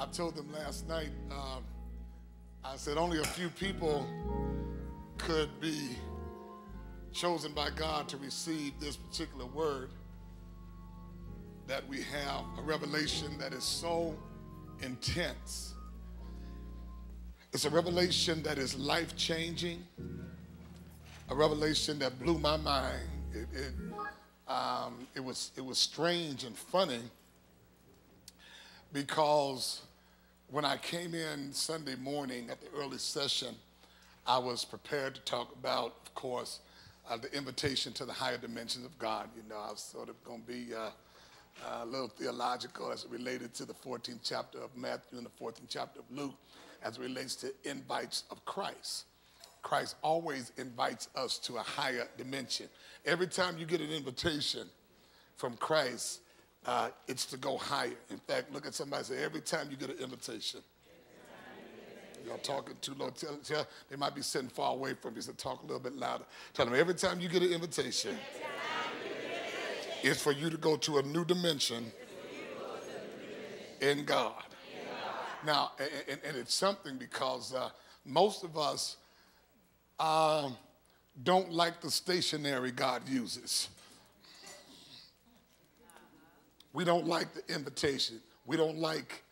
I told them last night, I said only a few people could be chosen by God to receive this particular word, that we have a revelation that is so intense. It's a revelation that is life-changing, a revelation that blew my mind. It was strange and funny, because when I came in Sunday morning at the early session, I was prepared to talk about, of course, the invitation to the higher dimensions of God. You know, I was sort of going to be a little theological as it related to the 14th chapter of Matthew and the 14th chapter of Luke as it relates to invites of Christ. Christ always invites us to a higher dimension. Every time you get an invitation from Christ, it's to go higher. In fact, look at somebody and say, every time you get an invitation. Y'all talking too low. Tell, they might be sitting far away from you, so talk a little bit louder. Tell them, every time you get an invitation, it's for you to go to a new dimension in God. Now, and it's something because most of us don't like the stationary God uses. We don't like the invitation. We don't like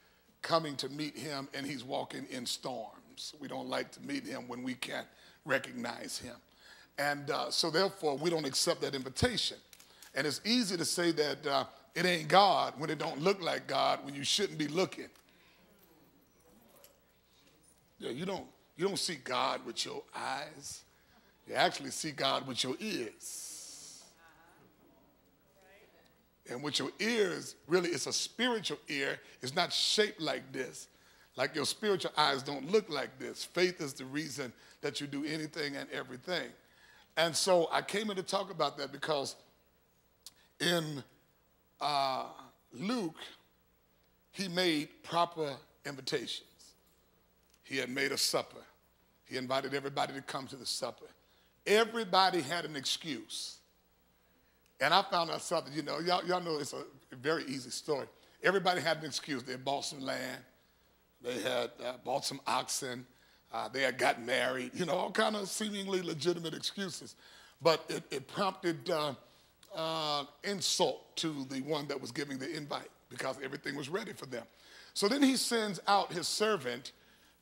coming to meet him and he's walking in storms. We don't like to meet him when we can't recognize him. And so therefore, we don't accept that invitation. And it's easy to say that it ain't God when it don't look like God, when you shouldn't be looking. Yeah, you don't see God with your eyes. You actually see God with your ears. And with your ears, really, it's a spiritual ear. It's not shaped like this. Like your spiritual eyes don't look like this. Faith is the reason that you do anything and everything. And so I came in to talk about that because in Luke, he made proper invitations. He had made a supper. He invited everybody to come to the supper. Everybody had an excuse. And I found out something, you know, y'all know it's a very easy story. Everybody had an excuse. They bought some land. They had bought some oxen. They had gotten married, you know, all kind of seemingly legitimate excuses. But it prompted insult to the one that was giving the invite because everything was ready for them. So then he sends out his servant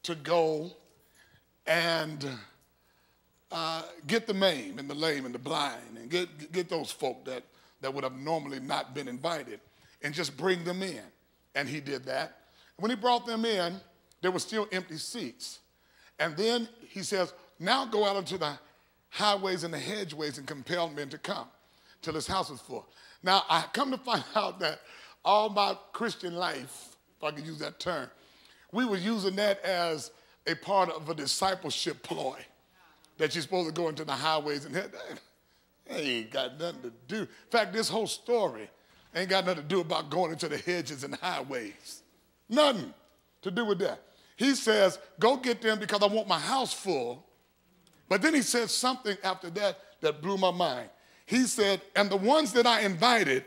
to go and get the maimed and the lame and the blind and get those folk that would have normally not been invited and just bring them in. And he did that. When he brought them in, there were still empty seats. And then he says, now go out into the highways and the hedgeways and compel men to come till his house is full. Now, I come to find out that all my Christian life, if I could use that term, we were using that as a part of a discipleship ploy. That you're supposed to go into the highways and that ain't got nothing to do. In fact, this whole story ain't got nothing to do about going into the hedges and highways. Nothing to do with that. He says, go get them because I want my house full. But then he said something after that that blew my mind. He said, and the ones that I invited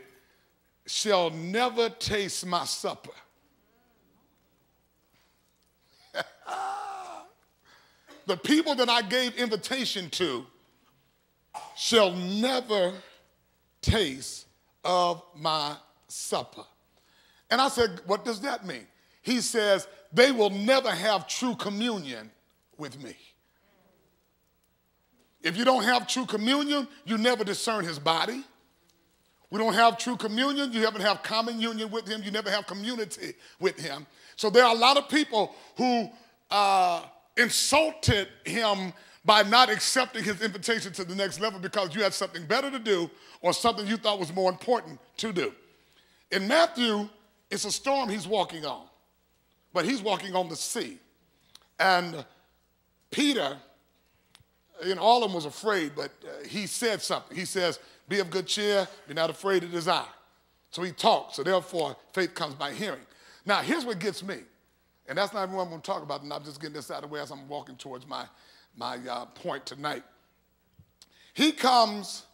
shall never taste my supper. The people that I gave invitation to shall never taste of my supper. And I said, what does that mean? He says, they will never have true communion with me. If you don't have true communion, you never discern his body. We don't have true communion. You never have common union with him. You never have community with him. So there are a lot of people who insulted him by not accepting his invitation to the next level because you had something better to do or something you thought was more important to do. In Matthew, it's a storm he's walking on, but he's walking on the sea. And Peter, you know, all of them was afraid, but he said something. He says, be of good cheer, be not afraid, it is I. So he talks, so therefore faith comes by hearing. Now, here's what gets me. And that's not even what I'm going to talk about, and I'm just getting this out of the way as I'm walking towards my point tonight. He comes,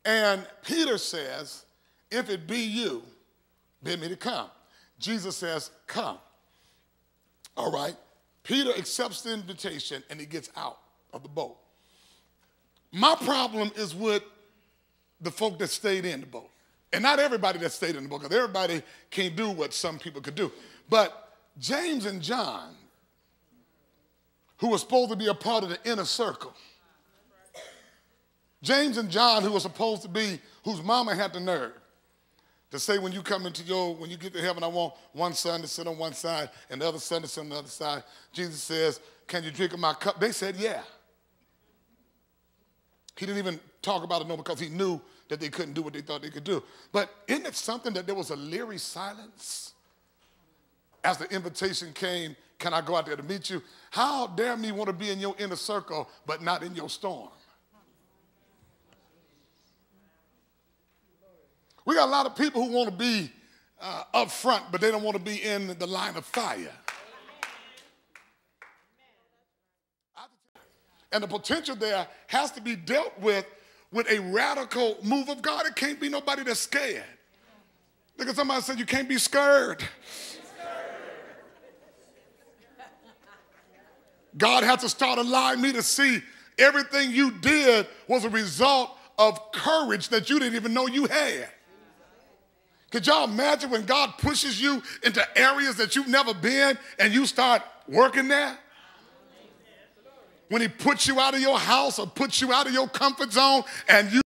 and Peter says, if it be you, bid me to come. Jesus says, come. All right. Peter accepts the invitation and he gets out of the boat. My problem is with the folk that stayed in the boat. And not everybody that stayed in the boat, because everybody can't do what some people could do. But James and John, who were supposed to be a part of the inner circle. James and John, who were supposed to be, whose mama had the nerve to say, when you get to heaven, I want one son to sit on one side and the other son to sit on the other side. Jesus says, can you drink of my cup? They said, yeah. He didn't even talk about it, no, because he knew that they couldn't do what they thought they could do. But isn't it something that there was a leery silence as the invitation came, can I go out there to meet you? How dare me want to be in your inner circle, but not in your storm? We got a lot of people who want to be up front, but they don't want to be in the line of fire. And the potential there has to be dealt with a radical move of God. It can't be nobody that's scared. Look at somebody said, you can't be scared. God had to start allowing me to see everything you did was a result of courage that you didn't even know you had. Could y'all imagine when God pushes you into areas that you've never been and you start working there? When he puts you out of your house or puts you out of your comfort zone and you